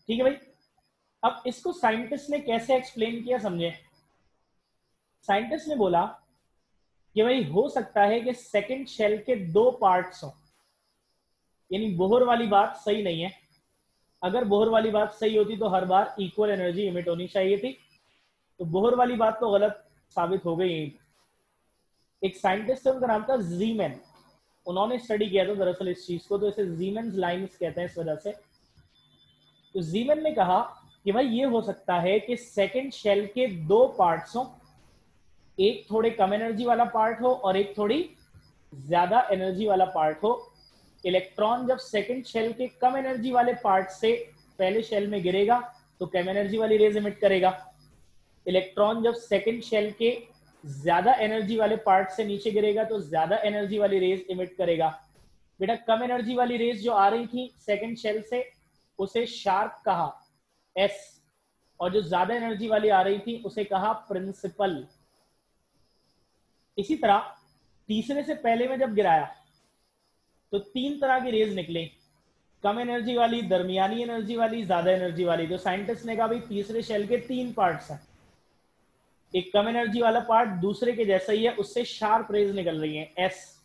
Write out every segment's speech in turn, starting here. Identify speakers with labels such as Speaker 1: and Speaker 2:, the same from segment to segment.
Speaker 1: ठीक है भाई। अब इसको साइंटिस्ट ने कैसे एक्सप्लेन किया समझे। साइंटिस्ट ने बोला कि भाई हो सकता है कि सेकंड शेल के दो पार्ट्स हों, यानी बोहर वाली बात सही नहीं है। अगर बोहर वाली बात सही होती तो हर बार इक्वल एनर्जी इमिट होनी चाहिए थी, तो बोहर वाली बात तो गलत साबित हो गई। एक साइंटिस्ट है, उनका नाम था जीमैन, उन्होंने स्टडी किया था दरअसल इस चीज को, तो इसे जीमेंस लाइन्स कहते हैं इस वजह से। तो जीमैन ने कहा कि भाई ये हो सकता है कि सेकंड शेल के दो पार्ट्स हों, एक थोड़े कम एनर्जी वाला पार्ट हो और एक थोड़ी ज्यादा एनर्जी वाला पार्ट हो। इलेक्ट्रॉन जब सेकंड शेल के कम एनर्जी वाले पार्ट से पहले शेल में गिरेगा तो कम एनर्जी वाली रेज इमिट करेगा। इलेक्ट्रॉन जब सेकंड शेल के ज्यादा एनर्जी वाले पार्ट से नीचे गिरेगा तो ज्यादा एनर्जी वाली रेज इमिट करेगा। बेटा कम एनर्जी वाली रेज जो आ रही थी सेकंड शेल से उसे शार्प कहा, एस, और जो ज्यादा एनर्जी वाली आ रही थी उसे कहा प्रिंसिपल। इसी तरह तीसरे से पहले में जब गिराया तो तीन तरह की रेज निकली, कम एनर्जी वाली, दरमियानी एनर्जी वाली, ज्यादा एनर्जी वाली। तो साइंटिस्ट ने कहा भाई तीसरे शेल के तीन पार्ट्स हैं, एक कम एनर्जी वाला पार्ट दूसरे के जैसा ही है, उससे शार्प रेज निकल रही है, एस।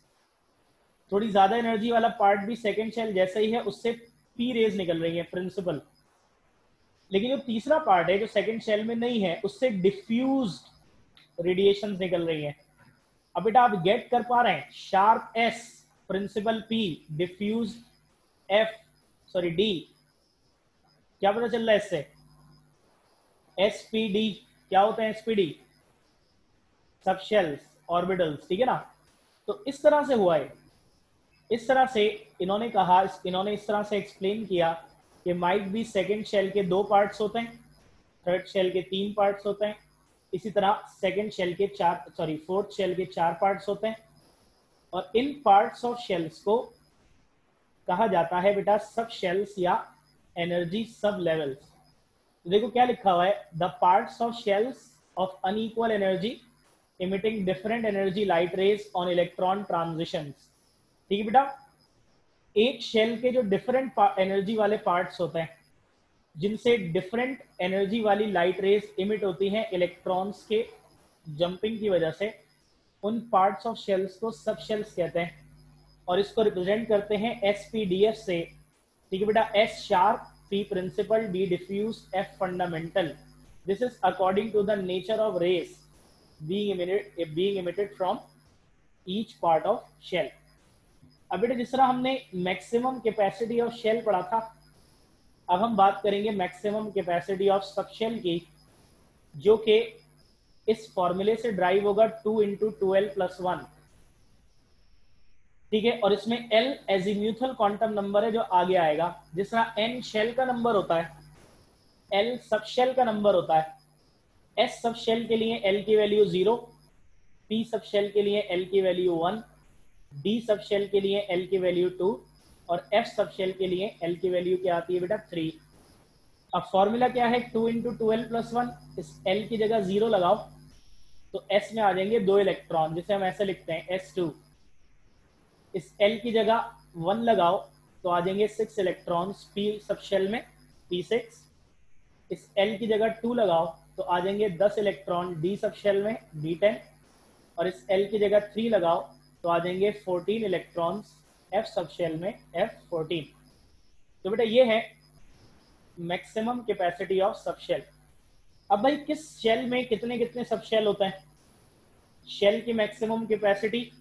Speaker 1: थोड़ी ज्यादा एनर्जी वाला पार्ट भी सेकंड शेल जैसा ही है, उससे पी रेज निकल रही है, प्रिंसिपल। लेकिन जो तीसरा पार्ट है जो सेकंड शेल में नहीं है, उससे डिफ्यूज्ड रेडिएशन निकल रही है। अब बेटा आप गेट कर पा रहे हैं, sharp S, principal P, diffuse F, sorry D. क्या पता चल रहा है इससे? एसपीडी क्या होता है? एसपीडी सबशेल्स, ऑर्बिटल्स, ठीक है ना। तो इस तरह से हुआ है, इस तरह से इन्होंने कहा, इन्होंने इस तरह से एक्सप्लेन किया कि माइट भी सेकंड शेल के दो पार्ट्स होते हैं, थर्ड शेल के तीन पार्ट्स होते हैं, इसी तरह सेकंड शेल के फोर्थ शेल के चार पार्ट्स होते हैं, और इन पार्ट्स ऑफ शेल्स को कहा जाता है बेटा सब शेल्स या एनर्जी सब लेवल्स। देखो क्या लिखा हुआ है, the parts of shells of unequal energy emitting different energy light rays on electron transitions. ठीक है बेटा, एक शेल के जो डिफरेंट एनर्जी वाले पार्ट्स होते हैं जिनसे डिफरेंट एनर्जी वाली लाइट रेज इमिट होती हैं इलेक्ट्रॉन्स के जंपिंग की वजह से, उन पार्ट्स ऑफ शेल्स को सब शेल्स कहते हैं, और इसको रिप्रेजेंट करते हैं एसपीडीएफ से। ठीक है बेटा, S sharp, P principal, D diffuse, F fundamental. This is according to the nature of rays being emitted from each part of shell। अब बेटा जिस तरह हमने मैक्सिमम कैपेसिटी ऑफ शेल पढ़ा था, अब हम बात करेंगे मैक्सिमम कैपेसिटी ऑफ सबशेल की, जो कि इस फॉर्मूले से ड्राइव होगा 2 × 12+1। ठीक है, और इसमें L एजीम्यूथल क्वांटम नंबर है जो आगे आएगा। जिस तरह N शेल का नंबर होता है, L सबशेल का नंबर होता है। S सबशेल के लिए L की वैल्यू 0, P सबशेल के लिए L की वैल्यू 1, D सबशेल के लिए L की वैल्यू 2, और F सबशेल के लिए L की वैल्यू क्या आती है बेटा 3। अब फॉर्मूला क्या है, 2 × 12+1, इस L की जगह 0 लगाओ तो S में आ जाएंगे 2 इलेक्ट्रॉन, जिसे हम ऐसे लिखते हैं S2। इस L की जगह 1 लगाओ तो आ जाएंगे 6 इलेक्ट्रॉन्स P सबशेल में, P6। इस L की जगह 2 लगाओ तो आ जाएंगे 10 इलेक्ट्रॉन D सबशेल में, D10, और इस L की जगह 3 लगाओ तो आ जाएंगे 14 इलेक्ट्रॉन्स F सबशेल में, F14। तो बेटा ये है मैक्सिमम कैपेसिटी ऑफ सबशेल। अब भाई किस शेल में कितने कितने सबशेल होते हैं, शेल की मैक्सिमम कैपेसिटी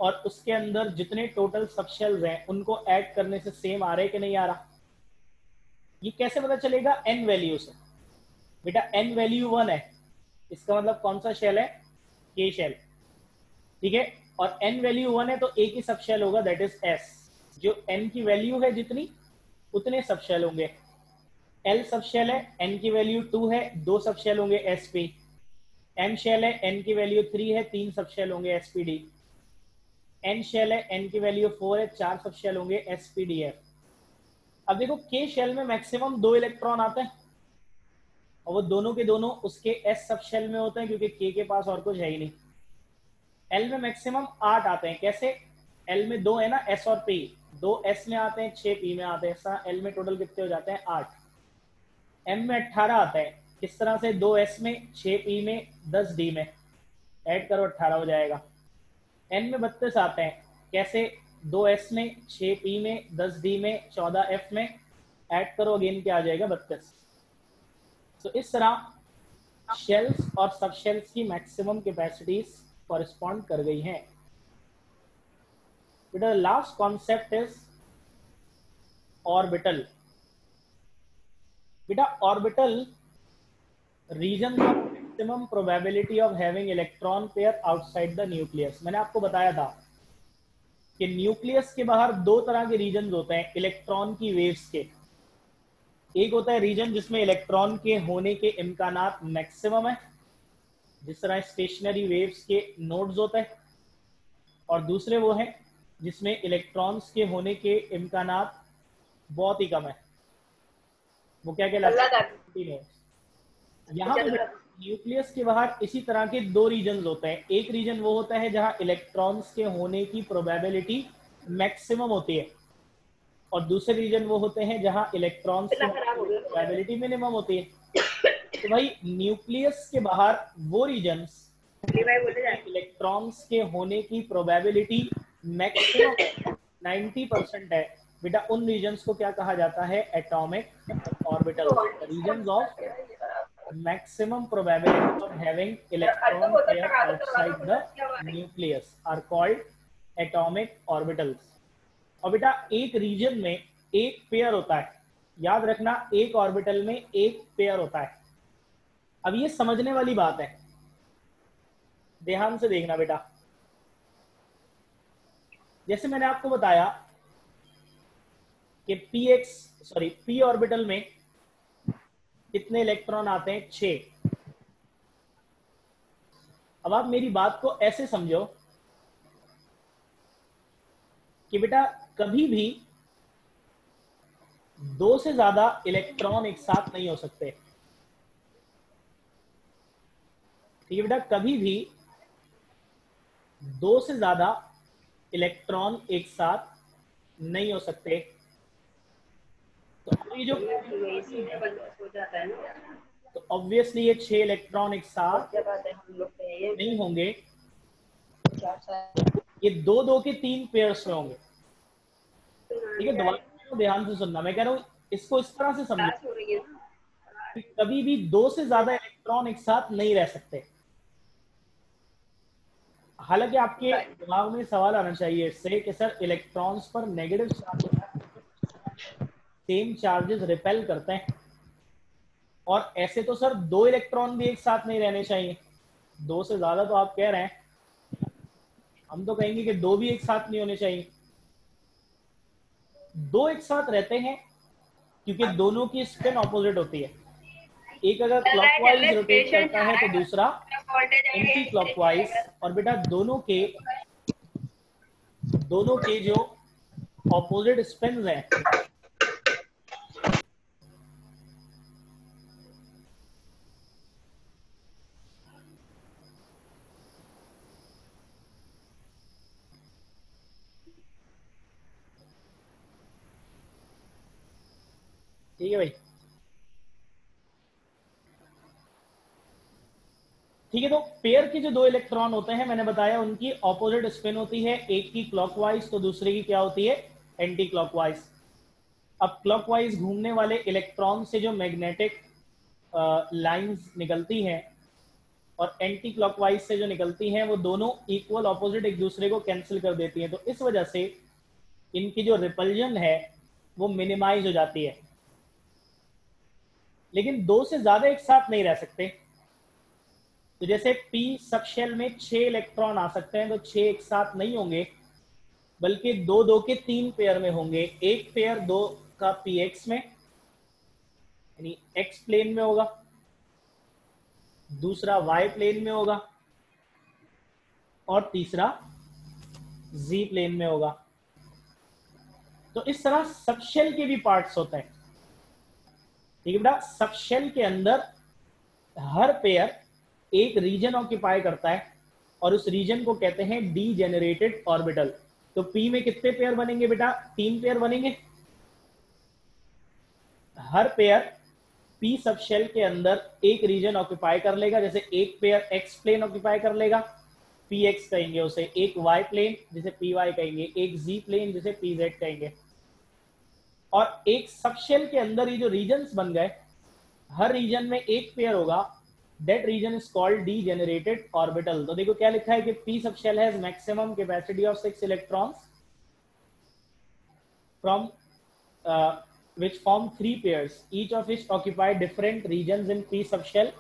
Speaker 1: और उसके अंदर जितने टोटल सबशेल्स हैं उनको ऐड करने से सेम आ रहा है कि नहीं आ रहा, ये कैसे पता चलेगा? n वैल्यू से। बेटा n वैल्यू 1 है, इसका मतलब कौन सा शेल है? K shell. ठीक है, और n वैल्यू 1 है तो एक ही सबशेल होगा, दैट इज S। जो n की वैल्यू है जितनी, उतने सबशेल होंगे। L सबशेल है, n की वैल्यू 2 है, 2 सबशेल होंगे SP। M शेल है, n की वैल्यू 3 है, 3 सबशेल होंगे SPD। N शेल है, n की वैल्यू 4 है, 4 सबशेल होंगे SPDF। अब देखो K शेल में मैक्सिमम 2 इलेक्ट्रॉन आते हैं, और वो दोनों के दोनों उसके S सबशेल में होते हैं क्योंकि K के पास और कुछ है ही नहीं। L में मैक्सिमम 8 आते हैं, कैसे? L में 2 है ना, S और P, 2 s में आते हैं, 6 p में आते हैं। ऐसा l में टोटल कितने हो जाते हैं? 8। m में 18 आता है। किस तरह से? 2 s में, 6 p में, 10 d में, ऐड करो 18 हो जाएगा। n में 32 आते हैं। कैसे? 2 s में, 6 p में, 10 d में, 14 f में, ऐड करो अगेन क्या आ जाएगा? 32। तो इस तरह शेल्स और सब शेल्स की मैक्सिमम कैपेसिटीज कॉरेस्पॉन्ड कर गई हैं। बेटा लास्ट कॉन्सेप्ट इज ऑर्बिटल। बेटा orbital region of maximum probability of having electron pair outside the nucleus. मैंने आपको बताया था कि न्यूक्लियस के बाहर 2 तरह के रीजन होते हैं इलेक्ट्रॉन की वेव्स के। एक होता है रीजन जिसमें इलेक्ट्रॉन के होने के इम्कानात मैक्सिमम है, जिस तरह स्टेशनरी वेव्स के नोड्स होते हैं, और दूसरे वो हैं जिसमें इलेक्ट्रॉन्स के होने के इम्कानात बहुत ही कम है। वो क्या कहलाता है? यहाँ पे न्यूक्लियस के बाहर इसी तरह के 2 रीजन होते हैं। एक रीजन वो होता है जहाँ इलेक्ट्रॉन्स के होने की प्रोबेबिलिटी मैक्सिमम होती है, और दूसरे रीजन वो होते हैं जहाँ इलेक्ट्रॉन्स की प्रोबेबिलिटी मिनिमम होती है। तो भाई न्यूक्लियस के बाहर वो रीजन्स इलेक्ट्रॉन्स के होने की प्रोबेबिलिटी मैक्सिमम 90% है, बेटा उन रीजन्स को क्या कहा जाता है? Atomic orbital. Regions of maximum probability of having electron pair outside the nucleus are called atomic orbitals। और बेटा एक रीजन में एक पेयर होता है, याद रखना, एक ऑर्बिटल में एक पेयर होता है। अब ये समझने वाली बात है, ध्यान से देखना बेटा। जैसे मैंने आपको बताया कि p ऑर्बिटल में कितने इलेक्ट्रॉन आते हैं? 6। अब आप मेरी बात को ऐसे समझो कि बेटा कभी भी 2 से ज्यादा इलेक्ट्रॉन एक साथ नहीं हो सकते। ठीक है बेटा, कभी भी 2 से ज्यादा इलेक्ट्रॉन एक साथ नहीं हो सकते। तो ये जो तो ऑब्वियसली ये 6 इलेक्ट्रॉन एक साथ नहीं होंगे, ये 2-2 के 3 पेयर्स में होंगे। ठीक है, दोबारा ध्यान से सुनना, मैं कह रहा हूं इसको इस तरह से समझो कि कभी भी 2 से ज्यादा इलेक्ट्रॉन एक साथ नहीं रह सकते। हालांकि आपके दिमाग में सवाल आना चाहिए इससे कि सर इलेक्ट्रॉन्स पर negative charge, same charges repel करते हैं, और ऐसे तो सर 2 इलेक्ट्रॉन भी एक साथ नहीं रहने चाहिए। 2 से ज्यादा तो आप कह रहे हैं, हम तो कहेंगे कि 2 भी एक साथ नहीं होने चाहिए। 2 एक साथ रहते हैं क्योंकि दोनों की स्पिन ऑपोजिट होती है। एक अगर क्लॉकवाइज रोटेट करता है तो दूसरा एंटी क्लॉकवाइज, और बेटा दोनों के जो ऑपोजिट स्पिन हैं ठीक है भाई, ठीक है। तो पेयर के जो 2 इलेक्ट्रॉन होते हैं मैंने बताया उनकी ऑपोजिट स्पिन होती है, एक की क्लॉकवाइज तो दूसरे की क्या होती है? Anti clockwise. अब क्लॉकवाइज घूमने वाले इलेक्ट्रॉन से जो मैग्नेटिक लाइंस निकलती हैं और एंटी क्लॉकवाइज से जो निकलती हैं वो दोनों इक्वल ऑपोजिट एक दूसरे को कैंसिल कर देती हैं, तो इस वजह से इनकी जो रिपल्जन है वो मिनिमाइज हो जाती है। लेकिन 2 से ज्यादा एक साथ नहीं रह सकते। तो जैसे p सब शेल में 6 इलेक्ट्रॉन आ सकते हैं, तो 6 एक साथ नहीं होंगे, बल्कि 2-2 के 3 पेयर में होंगे। एक पेयर 2 का px में यानी x प्लेन में होगा, दूसरा y प्लेन में होगा, और तीसरा z प्लेन में होगा। तो इस तरह सबशेल के भी पार्ट्स होते हैं। ठीक है बेटा, सबशेल के अंदर हर पेयर एक रीजन ऑक्यूपाई करता है और उस रीजन को कहते हैं डीजेनरेटेड ऑर्बिटल। तो p में कितने पेयर बनेंगे बेटा? 3 पेयर बनेंगे। हर पेयर p सब शेल के अंदर एक रीजन ऑक्यूपाई कर लेगा। जैसे एक पेयर x प्लेन ऑक्यूपाई कर लेगा, px कहेंगे उसे, एक y प्लेन जिसे py कहेंगे, एक z प्लेन जिसे pz कहेंगे। और एक सब शेल के अंदर ये जो रीजन्स बन गए, हर रीजन में एक पेयर होगा, that region is called degenerated orbital. तो देखो क्या लिखा है कि p sub shell has maximum capacity of 6 electrons from which form 3 pairs, each of which occupy different regions in p subshell,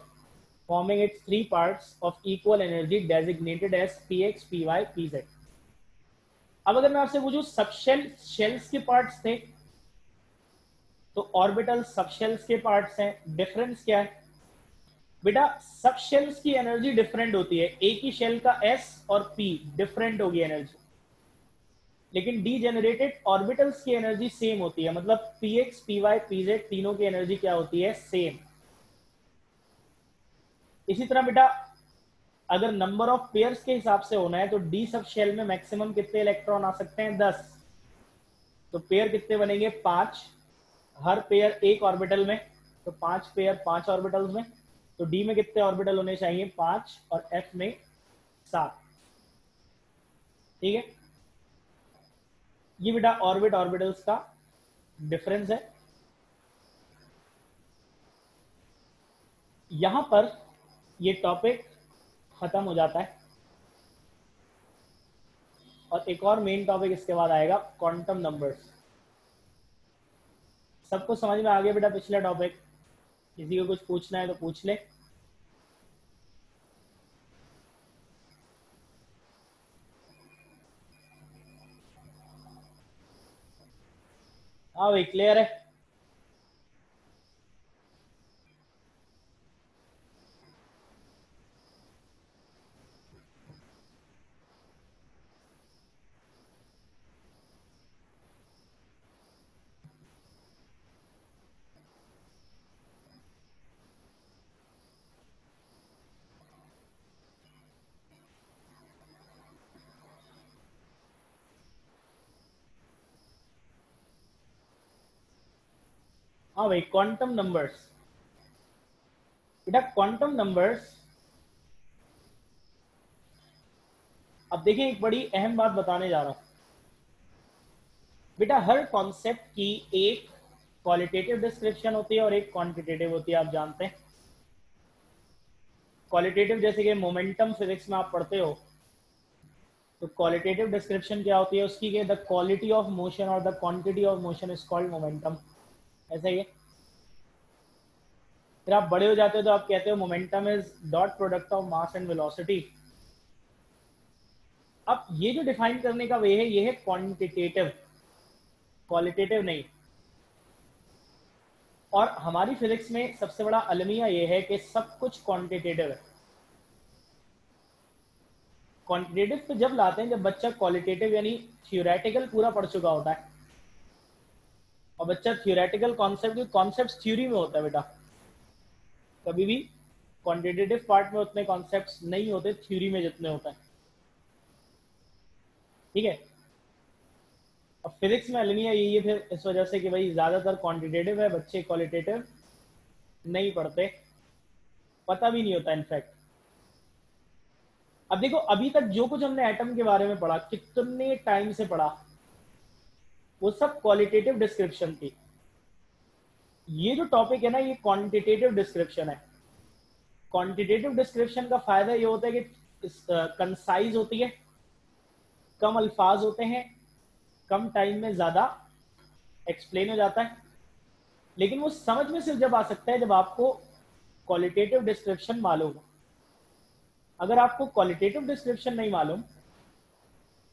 Speaker 1: forming its 3 parts of equal energy designated as px, py, pz। अब अगर मैं आपसे पूछूं subshell shells के parts थे, तो orbital subshells के parts हैं। डिफरेंस क्या है बेटा? सबशेल्स की एनर्जी डिफरेंट होती है, एक ही शेल का s और p डिफरेंट होगी एनर्जी, लेकिन डीजेनरेटेड ऑर्बिटल्स की एनर्जी सेम होती है। मतलब px, py, pz तीनों की एनर्जी क्या होती है? सेम। इसी तरह बेटा अगर नंबर ऑफ पेयर्स के हिसाब से होना है तो डी सब शेल में मैक्सिमम कितने इलेक्ट्रॉन आ सकते हैं? 10। तो पेयर कितने बनेंगे? 5। हर पेयर एक ऑर्बिटल में, तो 5 पेयर 5 ऑर्बिटल्स में। तो डी में कितने ऑर्बिटल होने चाहिए? 5, और एफ में 7। ठीक है, ये बेटा ऑर्बिट ऑर्बिटल्स का डिफरेंस है। यहां पर ये टॉपिक खत्म हो जाता है, और एक और मेन टॉपिक इसके बाद आएगा, क्वांटम नंबर्स। सबको समझ में आ गया बेटा पिछला टॉपिक? किसी को कुछ पूछना है तो पूछ ले। हाँ भाई, क्लियर है? हाँ भाई, क्वांटम नंबर्स। बेटा क्वांटम नंबर्स, अब देखिए एक बड़ी अहम बात बताने जा रहा हूं। बेटा हर कॉन्सेप्ट की एक क्वालिटेटिव डिस्क्रिप्शन होती है और एक क्वांटिटेटिव होती है, आप जानते हैं। क्वालिटेटिव जैसे कि मोमेंटम फिजिक्स में आप पढ़ते हो, तो क्वालिटेटिव डिस्क्रिप्शन क्या होती है उसकी? कि द क्वालिटी ऑफ मोशन और the quantity of motion is called momentum. ऐसा ही है। फिर आप बड़े हो जाते हो तो आप कहते हो momentum is dot product of mass and velocity. अब ये जो डिफाइन करने का वे है, ये है क्वांटिटेटिव, क्वालिटेटिव नहीं। और हमारी फिजिक्स में सबसे बड़ा अलमिया ये है कि सब कुछ क्वांटिटेटिव है। क्वांटिटेटिव तो जब लाते हैं जब बच्चा क्वालिटेटिव यानी थ्योरेटिकल पूरा पढ़ चुका होता है, और बच्चा थ्योरेटिकल कॉन्सेप्ट थ्योरी में होता है बेटा। कभी भी क्वांटिटेटिव पार्ट में उतने कॉन्सेप्ट्स नहीं होते थ्योरी में जितने होते हैं। ठीक है, अब फिजिक्स में अलमिया यही है फिर इस वजह से कि भाई ज्यादातर क्वांटिटेटिव है, बच्चे क्वालिटेटिव नहीं पढ़ते, पता भी नहीं होता इनफैक्ट। अब देखो अभी तक जो कुछ हमने एटम के बारे में पढ़ा, कितने टाइम से पढ़ा, वो सब क्वालिटेटिव डिस्क्रिप्शन थी। ये जो टॉपिक है ना, ये क्वांटिटेटिव डिस्क्रिप्शन है। क्वांटिटेटिव डिस्क्रिप्शन का फायदा ये होता है कि कंसाइज होती है, कम अल्फाज होते हैं, कम टाइम में ज्यादा एक्सप्लेन हो जाता है। लेकिन वो समझ में सिर्फ जब आ सकता है जब आपको क्वालिटेटिव डिस्क्रिप्शन मालूम हो। अगर आपको क्वालिटेटिव डिस्क्रिप्शन नहीं मालूम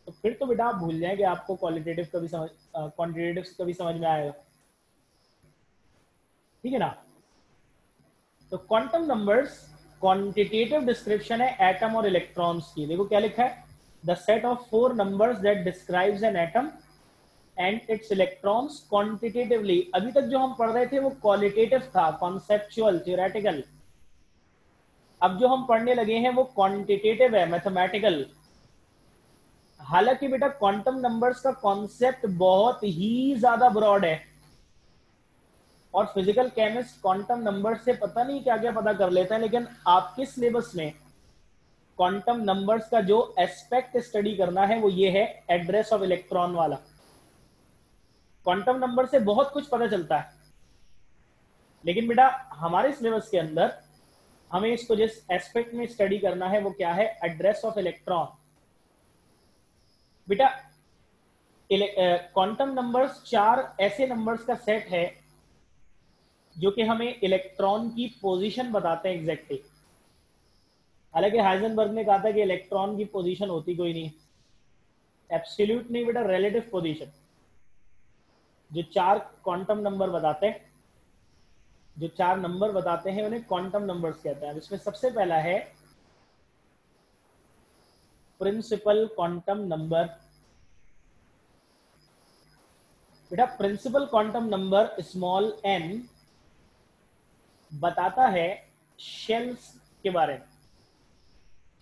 Speaker 1: तो फिर तो बेटा आप भूल जाएं कि आपको क्वालिटेटिव कभी समझ क्वांटिटेटिव कभी समझ में आएगा। ठीक है ना? तो क्वांटम नंबर्स क्वांटिटेटिव डिस्क्रिप्शन है एटम और इलेक्ट्रॉन्स की। देखो क्या लिखा है, the set of 4 numbers that describes an atom and it's electrons quantitatively. अभी तक जो हम पढ़ रहे थे वो क्वालिटेटिव था, कॉन्सेप्चुअल, थ्योरेटिकल। अब जो हम पढ़ने लगे हैं वो क्वांटिटेटिव है, मैथमेटिकल। हालांकि बेटा क्वांटम नंबर्स का कॉन्सेप्ट बहुत ही ज्यादा ब्रॉड है और फिजिकल केमिस्ट क्वांटम नंबर से पता नहीं क्या क्या पता कर लेते हैं, लेकिन आपके सिलेबस में क्वांटम नंबर्स का जो एस्पेक्ट स्टडी करना है वो ये है, एड्रेस ऑफ इलेक्ट्रॉन वाला। क्वांटम नंबर से बहुत कुछ पता चलता है, लेकिन बेटा हमारे सिलेबस के अंदर हमें इसको जिस एस्पेक्ट में स्टडी करना है वो क्या है, एड्रेस ऑफ इलेक्ट्रॉन। बेटा क्वांटम नंबर्स 4 ऐसे नंबर्स का सेट है जो कि हमें इलेक्ट्रॉन की पोजीशन बताते हैं एग्जैक्टली। हालांकि हाइजेनबर्ग ने कहा था कि इलेक्ट्रॉन की पोजीशन होती कोई नहीं, एब्सोल्यूट नहीं बेटा, रिलेटिव पोजीशन। जो 4 क्वांटम नंबर बताते हैं, जो 4 नंबर बताते हैं उन्हें क्वांटम नंबर्स कहते हैं। इसमें सबसे पहला है प्रिंसिपल क्वांटम नंबर। बेटा principal quantum number small n बताता है शेल्स के बारे में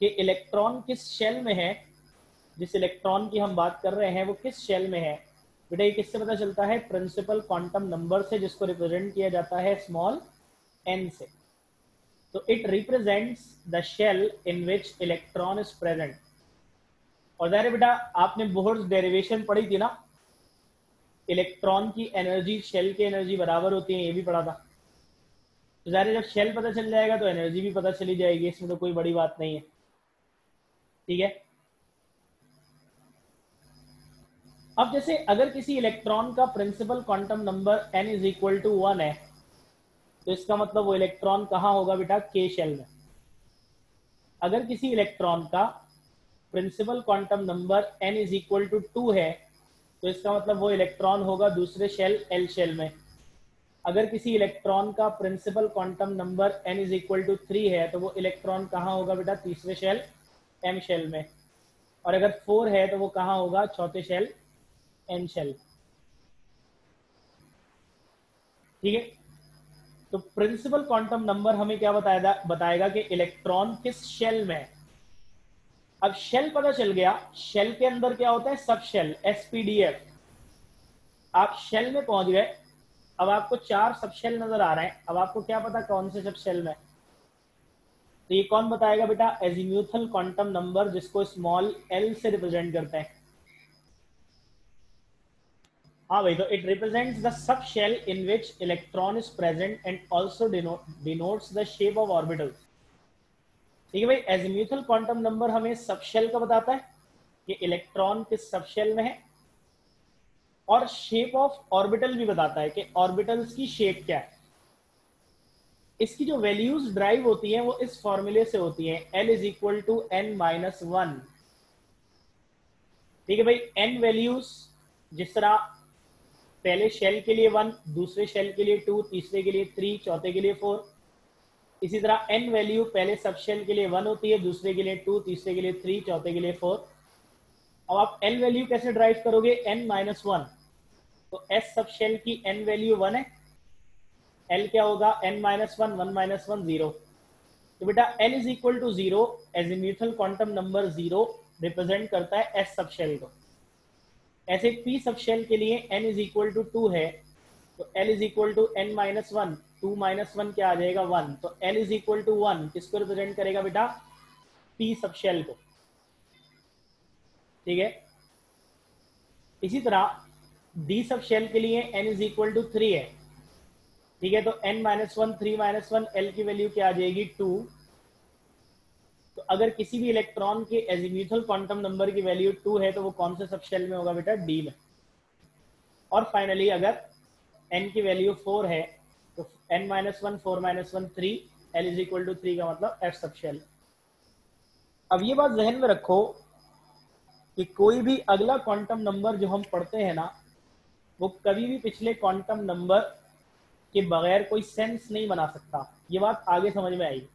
Speaker 1: कि इलेक्ट्रॉन किस शेल में है, जिस इलेक्ट्रॉन की हम बात कर रहे हैं वो किस शेल में है। बेटा ये किससे पता चलता है, प्रिंसिपल क्वांटम नंबर से, जिसको रिप्रेजेंट किया जाता है स्मॉल n से। तो it represents the shell in which electron is present. और जाहिर है बेटा आपने बोहर्स डेरिवेशन पढ़ी थी ना, इलेक्ट्रॉन की एनर्जी शेल की एनर्जी बराबर होती है, ये भी पढ़ा था। तो जाहिर है जब शेल पता चल जाएगा तो एनर्जी भी पता चली जाएगी, इसमें तो कोई बड़ी बात नहीं है, ठीक है। अब जैसे अगर किसी इलेक्ट्रॉन का principal quantum number n is equal to 1 है, तो इसका मतलब वो इलेक्ट्रॉन कहाँ होगा बेटा, k शेल में। अगर किसी इलेक्ट्रॉन का principal quantum number n is equal to 2 है, तो इसका मतलब वो इलेक्ट्रॉन होगा दूसरे शेल l शेल में। अगर किसी इलेक्ट्रॉन का principal quantum number n is equal to 3 है, तो वो इलेक्ट्रॉन कहाँ होगा बेटा, तीसरे शेल m शेल में। और अगर 4 है तो वो कहाँ होगा, चौथे शेल n शेल, ठीक है। तो प्रिंसिपल क्वांटम नंबर हमें क्या बताएगा कि इलेक्ट्रॉन किस शेल में है। अब शेल पता चल गया, शेल के अंदर क्या होता है, सब शेल, एसपीडीएफ। आप शेल में पहुंच गए, अब आपको 4 सब शेल नजर आ रहे हैं, अब आपको क्या पता कौन से सब शेल में। तो ये कौन बताएगा बेटा, एजीम्यूथल क्वांटम नंबर, जिसको स्मॉल l से रिप्रेजेंट करते हैं। हाँ भाई, तो it represents the sub shell in which electron is present and also denotes the shape of orbitals. ठीक है भाई, एजीम्यूथल क्वांटम नंबर हमें सब शेल का बताता है कि इलेक्ट्रॉन किस सब शेल में है, और शेप ऑफ ऑर्बिटल भी बताता है कि ऑर्बिटल्स की शेप क्या है। इसकी जो वैल्यूज ड्राइव होती हैं वो इस फॉर्मूले से होती हैं, L is equal to n minus 1। ठीक है भाई, n वैल्यूज जिस तरह पहले शेल के लिए 1, दूसरे शेल के लिए 2, तीसरे के लिए 3, चौथे के लिए 4, इसी तरह n वैल्यू पहले सब शेल के लिए 1 होती है, दूसरे के लिए 2, तीसरे के लिए 3, चौथे के लिए 4। अब आप n वैल्यू कैसे ड्राइव करोगे, n माइनस 1। तो s सब शेल की n वैल्यू 1 है, l क्या होगा, n माइनस 1, 1 माइनस 1 0। तो बेटा l is equal to 0, azimuthal quantum number 0 represent करता है s सब शेल को। ऐसे p सब शेल के लिए n इज इक्वल टू 2 है, तो l is equal to n minus 1, 2 minus 1 क्या आ जाएगा, 1। तो l इज इक्वल टू 1 किसको रिप्रेजेंट करेगा बेटा, p सब शेल को, ठीक है। इसी तरह d सब शेल के लिए n इज इक्वल टू 3 है, ठीक है। तो n माइनस 1, 3 माइनस 1, l की वैल्यू क्या आ जाएगी, 2। तो अगर किसी भी इलेक्ट्रॉन के एजीम्यूथल क्वांटम नंबर की वैल्यू 2 है, तो वो कौन से सब शेल में होगा बेटा, d में। और फाइनली अगर n की वैल्यू 4 है, तो n minus 1, 4 minus 1 3, l is equal to 3 का मतलब f सब शेल। अब ये बात जहन में रखो कि कोई भी अगला क्वांटम नंबर जो हम पढ़ते हैं ना, वो कभी भी पिछले क्वांटम नंबर के बगैर कोई सेंस नहीं बना सकता। ये बात आगे समझ में आएगी।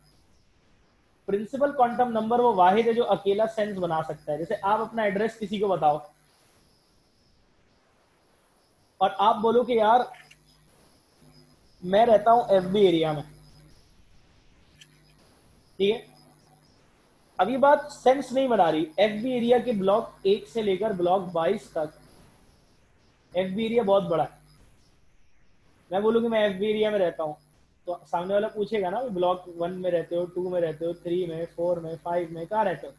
Speaker 1: प्रिंसिपल क्वांटम नंबर वो वाहिद है जो अकेला सेंस बना सकता है। जैसे आप अपना एड्रेस किसी को बताओ और आप बोलो कि यार मैं रहता हूं FB एरिया में, ठीक है। अब ये बात सेंस नहीं बना रही। एफबी एरिया के ब्लॉक 1 से लेकर ब्लॉक 22 तक एफबी एरिया बहुत बड़ा है। मैं बोलूँ कि मैं एफबी एरिया में रहता हूँ तो सामने वाला पूछेगा ना, ब्लॉक 1 में रहते हो, 2 में रहते हो, 3 में, 4 में, 5 में, कहाँ रहते हो?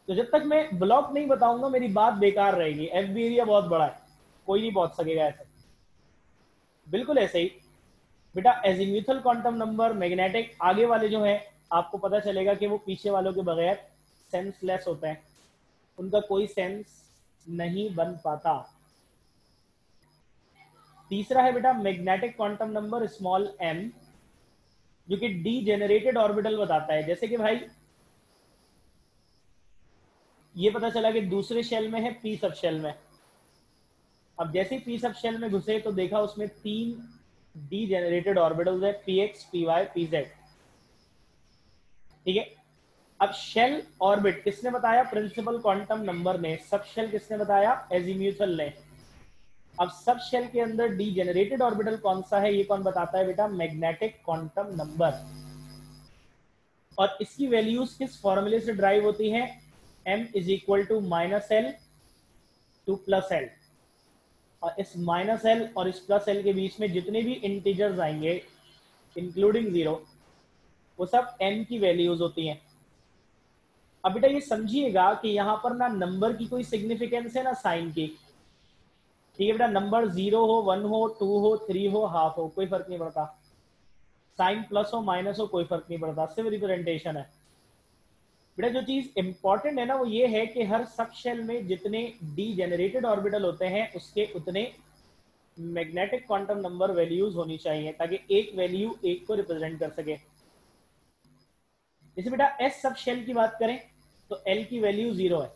Speaker 1: तो जब तक मैं ब्लॉक नहीं बताऊंगा मेरी बात बेकार रहेगी। एफबी एरिया बहुत बड़ा है, कोई नहीं पहुंच सकेगा ऐसे। बिल्कुल ऐसे ही बेटा एजीम्यूथल क्वांटम नंबर मैग्नेटिक आगे वाले जो हैं आपको पता चलेगा कि वो पीछे वालों के बगैर सेंसलेस होते हैं, उनका कोई सेंस नहीं बन पाता। तीसरा है बेटा magnetic quantum number small m, जो कि डी जेनरेटेड ऑर्बिटल बताता है। जैसे कि भाई ये पता चला कि दूसरे शेल में है पी सब शेल में। अब जैसे ही पी सब शेल में घुसे तो देखा उसमें 3 डी जेनरेटेड ऑर्बिटल्स है, P X, P Y, P Z. ठीक है, अब शेल ऑर्बिट किसने बताया? प्रिंसिपल क्वांटम नंबर ने। सब शेल किसने बताया? एजीम्यूथल ने। अब सब शेल के अंदर डी जेनरेटेड ऑर्बिटल कौन सा है ये कौन बताता है? बेटा मैग्नेटिक क्वांटम नंबर। और इसकी वैल्यूज किस फॉर्मूले से ड्राइव होती हैं? m is equal to minus L to plus L. और इस माइनस एल और इस प्लस एल के बीच में जितने भी इंटीजर्स आएंगे इंक्लूडिंग जीरो, वो सब m की वैल्यूज होती हैं। अब बेटा ये समझिएगा कि यहां पर ना नंबर की कोई सिग्निफिकेंस है ना साइन की। ठीक है बेटा, नंबर 0 हो, 1 हो, 2 हो, 3 हो, हाफ हो, कोई फर्क नहीं पड़ता। साइन प्लस हो माइनस हो कोई फर्क नहीं पड़ता, सिर्फ रिप्रेजेंटेशन है। बेटा जो चीज इंपॉर्टेंट है ना वो ये है कि हर सब शेल में जितने डी जेनरेटेड ऑर्बिटल होते हैं उसके उतने मैग्नेटिक क्वांटम नंबर वैल्यूज होनी चाहिए ताकि एक वैल्यू एक को रिप्रेजेंट कर सके। जैसे बेटा एस सब शेल की बात करें तो एल की वैल्यू 0 है।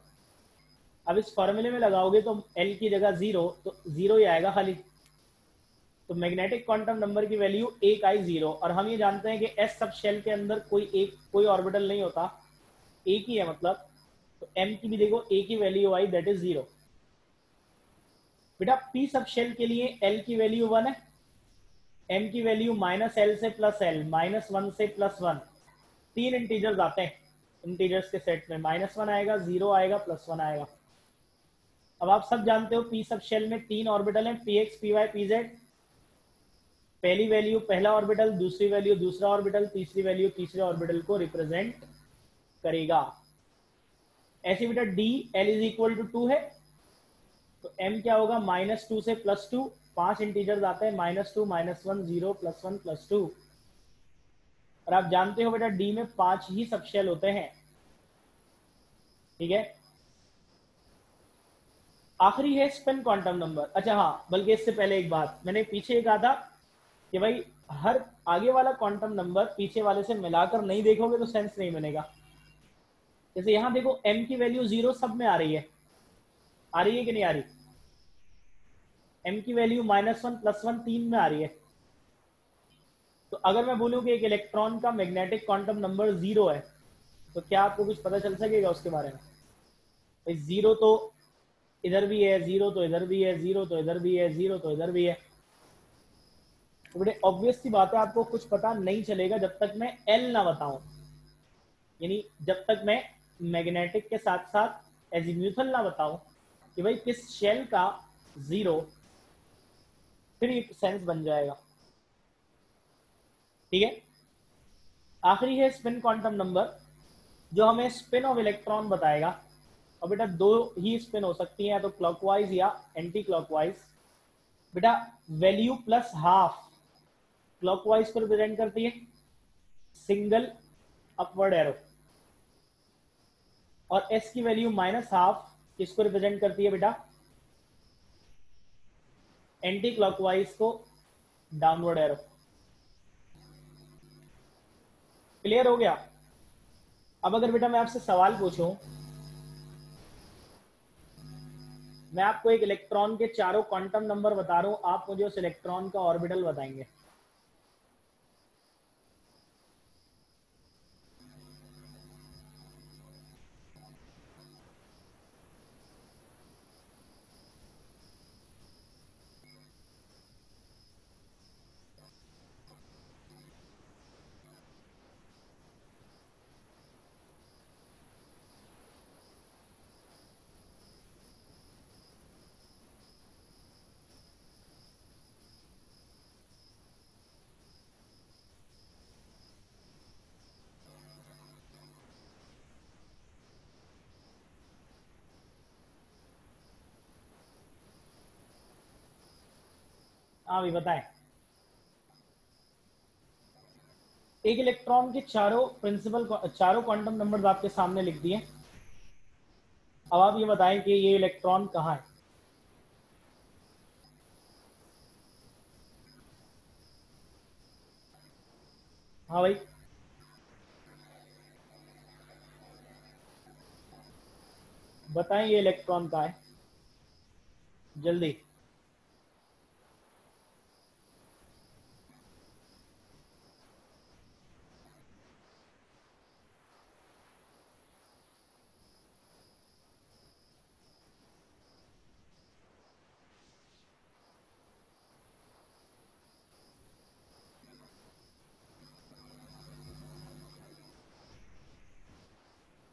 Speaker 1: अब इस फॉर्मूले में लगाओगे तो एल की जगह 0 तो 0 ही आएगा खाली। तो मैग्नेटिक क्वांटम नंबर की वैल्यू 1 आई 0। और हम ये जानते हैं कि एस सब शेल के अंदर कोई ऑर्बिटल नहीं होता, एक ही है मतलब। तो m की भी देखो एक ही वैल्यू आई, दैट इज 0। बेटा p सब शेल के लिए l की वैल्यू 1 है, m की वैल्यू माइनस एल से प्लस एल, माइनस 1 से प्लस 1। 3 इंटीजर्स आते हैं इंटीजर्स के सेट में, माइनस 1 आएगा, 0 आएगा, प्लस 1 आएगा। अब आप सब जानते हो p सब शेल में 3 ऑर्बिटल हैं, P X, P Y, P Z. पहली वैल्यू पहला ऑर्बिटल, दूसरी वैल्यू दूसरा ऑर्बिटल, तीसरी वैल्यू तीसरे ऑर्बिटल को रिप्रेजेंट करेगा। ऐसे बेटा D L is equal to 2 है तो m क्या होगा? -2 से +2। 5 इंटीजर्स आते हैं, -2, -1, 0, +1, +2। और आप जानते हो बेटा d में 5 ही सबशेल होते हैं। ठीक है, आखिरी है स्पिन क्वांटम नंबर। अच्छा हाँ, बल्कि इससे पहले एक बात मैंने पीछे ये कहा था कि भाई हर आगे वाला क्वांटम नंबर पीछे वाले से मिलाकर नहीं देखोगे तो सेंस नहीं बनेगा। जैसे यहां देखो m की वैल्यू 0 सब में आ रही है कि नहीं आ रही? m की वैल्यू -1, +1 तीन में आ रही है। तो अगर मैं बोलूं कि एक इलेक्ट्रॉन का मैग्नेटिक क्वांटम नंबर 0 है तो क्या आपको कुछ पता चल सकेगा उसके बारे में? भाई 0 तो इधर भी है, 0 तो इधर भी है, 0 तो इधर भी है, 0 तो इधर भी है। तो बड़े ऑब्वियस सी बात है, आपको कुछ पता नहीं चलेगा जब तक मैं एल ना बताऊं। यानी जब तक मैं मैग्नेटिक के साथ साथ एजीम्यूथल ना बताऊं कि भाई किस शेल का 0, फिर ये सेंस बन जाएगा। ठीक है, आखिरी है स्पिन क्वांटम नंबर जो हमें स्पिन ऑफ इलेक्ट्रॉन बताएगा। और बेटा दो ही स्पिन हो सकती है, या तो क्लॉकवाइज या एंटी क्लॉकवाइज। बेटा वैल्यू प्लस हाफ क्लॉकवाइज को रिप्रेजेंट करती है, सिंगल अपवर्ड एरो। और एस की वैल्यू माइनस हाफ किसको रिप्रेजेंट करती है बेटा? एंटी क्लॉकवाइज को डाउनवर्ड एरो। क्लियर हो गया? अब अगर बेटा मैं आपसे सवाल पूछूं, मैं आपको एक इलेक्ट्रॉन के चारों क्वांटम नंबर बता रहा हूं, आप मुझे उस इलेक्ट्रॉन का ऑर्बिटल बताएंगे। हाँ भी बताएं। एक इलेक्ट्रॉन के चारों क्वांटम नंबर्स आपके सामने लिख दिए। अब आप ये बताएं कि ये इलेक्ट्रॉन कहाँ है। हाँ भाई, बताएं ये इलेक्ट्रॉन कहाँ है जल्दी।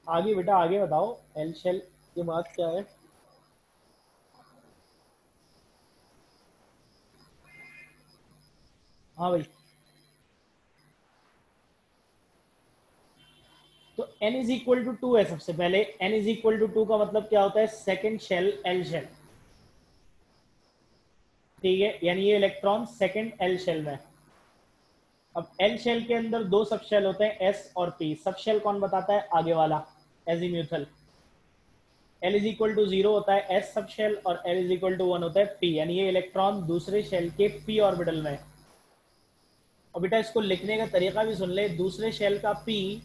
Speaker 1: आगे बेटा आगे बताओ, एल शेल के बाद क्या है। हाँ भाई, तो n इज इक्वल टू 2 है। सबसे पहले n इज इक्वल टू 2 का मतलब क्या होता है, सेकेंड शेल एल शेल। ठीक है, यानी ये इलेक्ट्रॉन सेकेंड एल शेल में है। अब एल शेल के अंदर दो सब शेल होते हैं, एस और पी। सब शेल कौन बताता है, आगे वाला azimuthal. L is equal to 0 होता है एस सब शेल, और एल इज इक्वल टू 1 होता है पी, यानी ये इलेक्ट्रॉन दूसरे शेल के पी ऑर्बिटल में है। और बेटा इसको लिखने का तरीका भी सुन ले, दूसरे शेल का पी,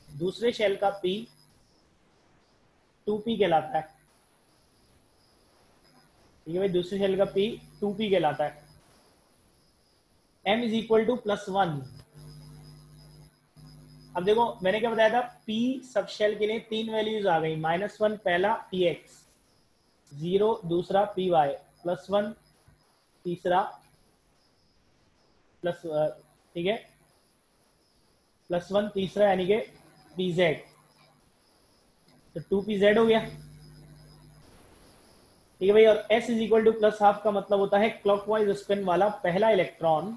Speaker 1: दूसरे शेल का पी 2p कहलाता है। ठीक है भाई, दूसरे शेल का पी 2p कहलाता है। m is equal to +1। अब देखो मैंने क्या बताया था, p सब शेल के लिए तीन वैल्यूज आ गई। -1 पहला px, 0 दूसरा py, +1 तीसरा प्लस, ठीक है, +1 तीसरा यानी कि pz। तो 2pz हो गया। ठीक है भाई, और s इज इक्वल टू +12 का मतलब होता है क्लॉकवाइज स्पिन वाला पहला इलेक्ट्रॉन।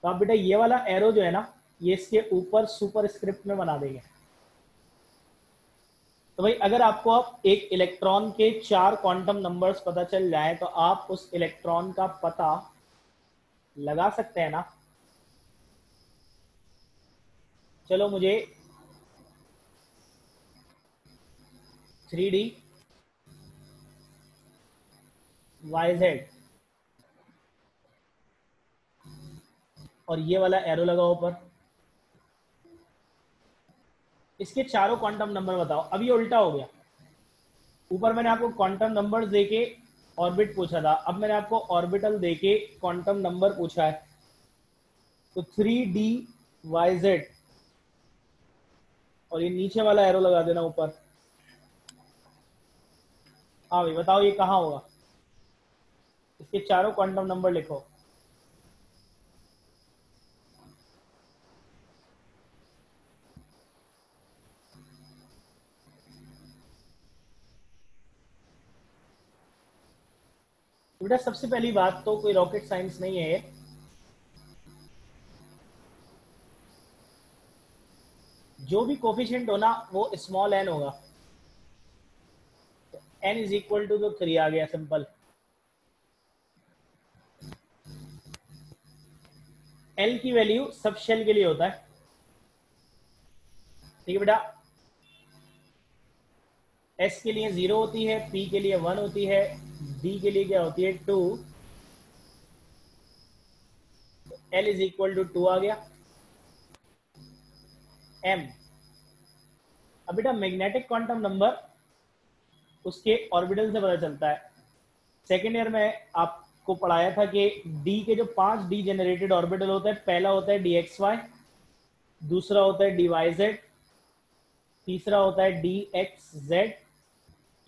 Speaker 1: तो आप बेटा ये वाला एरो जो है ना, ये इसके ऊपर सुपर स्क्रिप्ट में बना देंगे। तो भाई अगर आपको अब एक इलेक्ट्रॉन के 4 क्वांटम नंबर्स पता चल जाए तो आप उस इलेक्ट्रॉन का पता लगा सकते हैं ना। चलो मुझे 3D YZ और ये वाला एरो लगाओ ऊपर, इसके चारों क्वांटम नंबर बताओ। अब ये उल्टा हो गया, ऊपर मैंने आपको क्वांटम नंबर देके ऑर्बिट पूछा था, अब मैंने आपको ऑर्बिटल देके क्वांटम नंबर पूछा है। तो 3D YZ और ये नीचे वाला एरो लगा देना ऊपर। हाँ भाई बताओ ये कहाँ होगा, इसके चारों क्वांटम नंबर लिखो। बेटा सबसे पहली बात तो कोई रॉकेट साइंस नहीं है ये। जो भी कोफिशिएंट हो ना वो स्मॉल n होगा। तो n इज इक्वल टू तो 3 आ गया, सिंपल। l की वैल्यू सब शेल के लिए होता है। ठीक है बेटा, s के लिए 0 होती है, p के लिए 1 होती है, d के लिए क्या होती है 2। l इज इक्वल टू 2 आ गया। m, अब बेटा मैग्नेटिक क्वांटम नंबर उसके ऑर्बिटल से पता चलता है। सेकेंड ईयर में आपको पढ़ाया था कि डी के जो 5 डी जनरेटेड ऑर्बिटल होते हैं, पहला होता है dxy, दूसरा होता है dyz, तीसरा होता है dxz,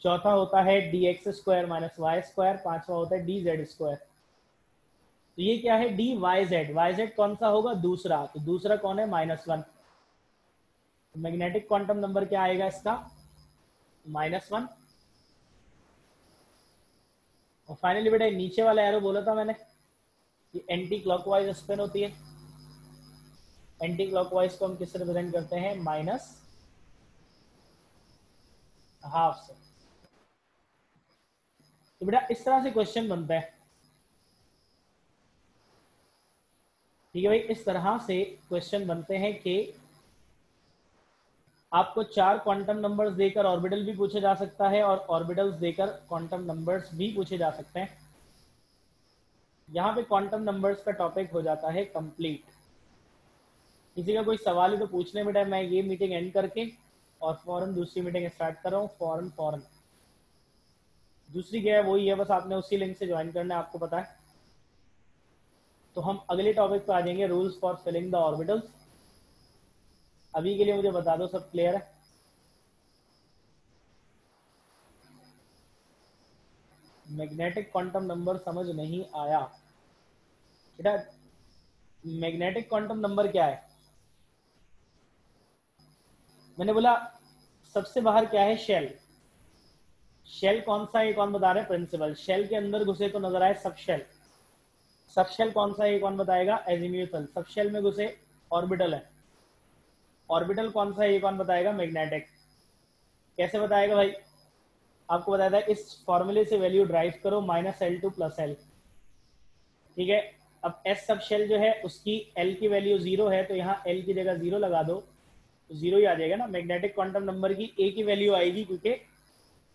Speaker 1: चौथा होता है dx square minus Y square, पांचवा होता है dz स्क्वायर। तो ये क्या है, dyz, yz कौन सा होगा, दूसरा। तो दूसरा कौन है, -1। मैग्नेटिक क्वांटम नंबर क्या आएगा इसका, -1। और फाइनली बेटा नीचे वाला एरो बोला था मैंने, ये एंटी क्लॉकवाइज स्पिन होती है। एंटी क्लॉकवाइज को हम किससे रिप्रेजेंट करते हैं, -12 से। तो बेटा इस तरह से क्वेश्चन बनता है, ठीक है भाई। इस तरह से क्वेश्चन बनते हैं कि आपको 4 क्वांटम नंबर्स देकर ऑर्बिटल भी पूछे जा सकता है और ऑर्बिटल्स देकर क्वांटम नंबर्स भी पूछे जा सकते हैं। यहाँ पे क्वांटम नंबर्स का टॉपिक हो जाता है कंप्लीट। किसी का कोई सवाल है तो पूछने बेटा, मैं ये मीटिंग एंड करके और फौरन दूसरी मीटिंग स्टार्ट कर रहा हूँ। फौरन दूसरी क्या है वही है, बस आपने उसी लिंक से ज्वाइन करना है, आपको पता है। तो हम अगले टॉपिक पे आ जाएंगे, rules for filling the orbitals. अभी के लिए मुझे बता दो सब क्लियर है? मैग्नेटिक क्वांटम नंबर समझ नहीं आया बेटा? मैग्नेटिक क्वांटम नंबर क्या है? मैंने बोला सबसे बाहर क्या है? शेल। शेल कौन सा है कौन बता रहे हैं? प्रिंसिपल। शेल के अंदर घुसे तो नजर आए सब शेल। सब शेल कौन सा है कौन बताएगा? एजीम्यूथल। सब शेल में घुसे ऑर्बिटल है। ऑर्बिटल कौन सा है कौन बताएगा? मैग्नेटिक। कैसे बताएगा भाई? आपको बताया था इस फॉर्मूले से वैल्यू ड्राइव करो, -L2 + L। ठीक है। अब एस सब शेल जो है उसकी एल की वैल्यू 0 है, तो यहाँ एल की जगह 0 लगा दो तो 0 ही आ जाएगा ना। मैग्नेटिक क्वांटम नंबर की ए की वैल्यू आएगी क्योंकि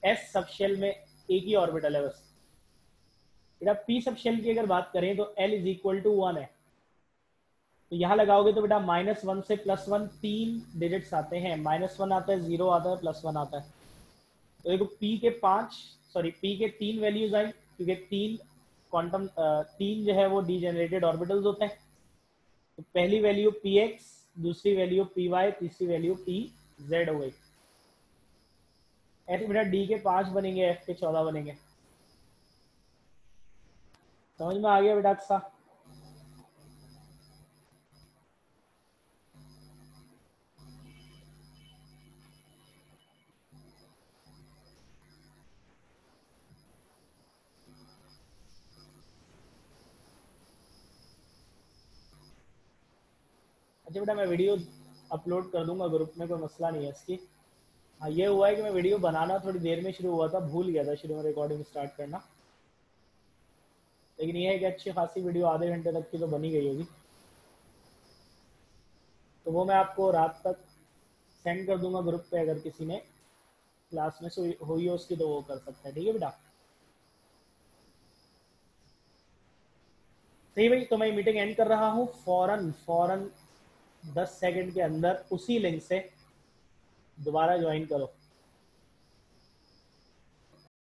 Speaker 1: एस सब शेल में एक ही ऑर्बिटल है बस। बेटा पी सब शेल की अगर बात करें तो L = 1 है, तो यहाँ लगाओगे तो बेटा -1 से +1 3 डिजिट्स आते हैं। -1 आता है, 0 आता है, +1 आता है। तो देखो पी के 3 वैल्यूज आई क्योंकि 3 जो है वो डीजेनरेटेड ऑर्बिटल्स होते हैं। तो पहली वैल्यू px, दूसरी वैल्यू py, तीसरी वैल्यू pz हो गई। ऐसे बेटा डी के 5 बनेंगे, एफ के 14 बनेंगे। समझ में आ गया बेटा अच्छा? अच्छा बेटा मैं वीडियो अपलोड कर दूंगा ग्रुप में, कोई मसला नहीं है इसकी। हाँ ये हुआ है कि मैं वीडियो बनाना थोड़ी देर में शुरू हुआ था, भूल गया था शुरू में रिकॉर्डिंग स्टार्ट करना। लेकिन ये है कि अच्छी खासी वीडियो आधे घंटे तक की तो बनी गई होगी, तो वो मैं आपको रात तक सेंड कर दूंगा ग्रुप पे। अगर किसी ने क्लास में से हुई हो उसकी तो वो कर सकता है। ठीक है बेटा? सही भाई, तो मैं मीटिंग एंड कर रहा हूँ। फौरन 10 सेकंड के अंदर उसी लिंक से दोबारा ज्वाइन करो।